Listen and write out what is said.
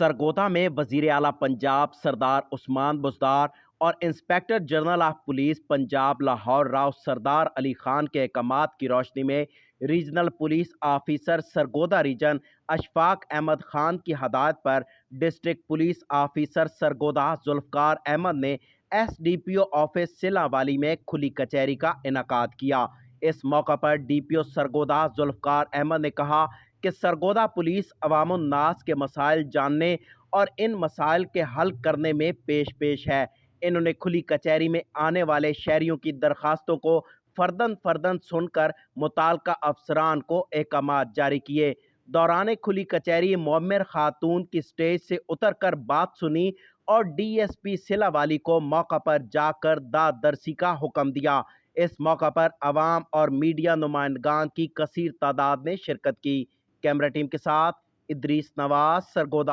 सरगोधा में वजीर आला पंजाब सरदार उस्मान बुज़दार और inspector general of police Punjab Lahore Rao Sardar Ali Khan के अहकामात की रोशनी में regional police officer Sargodha region Ashfaq Ahmed Khan की हदायत पर district police officer Sargodha Zulfiqar Ahmad ने SDPO ऑफिस सिलावाली में खुली कचहरी का इनेकाद किया। इस मौका पर DPO सरगोधा जुल्फ़कार अहमद ने कहा कि सरगोधा पुलिस अवामुन्नास के मसाइल जानने और इन मसाइल के हल करने में पेश है। इन्होंने खुली कचहरी में आने वाले शहरियों की दरखास्तों को फर्दन सुनकर मुताल्लिका अफसरान को अहकामात जारी किए। दौरान खुली कचहरी मोअम्मर खातून की स्टेज से उतर कर बात सुनी और DSP सिलावाली को मौका पर जाकर दादरसी का हुक्म दिया। इस मौका पर अवाम और मीडिया नुमाइंदगान की कसीर तादाद ने शिरकत की। कैमरा टीम के साथ इदरीस नवाज, सरगोधा।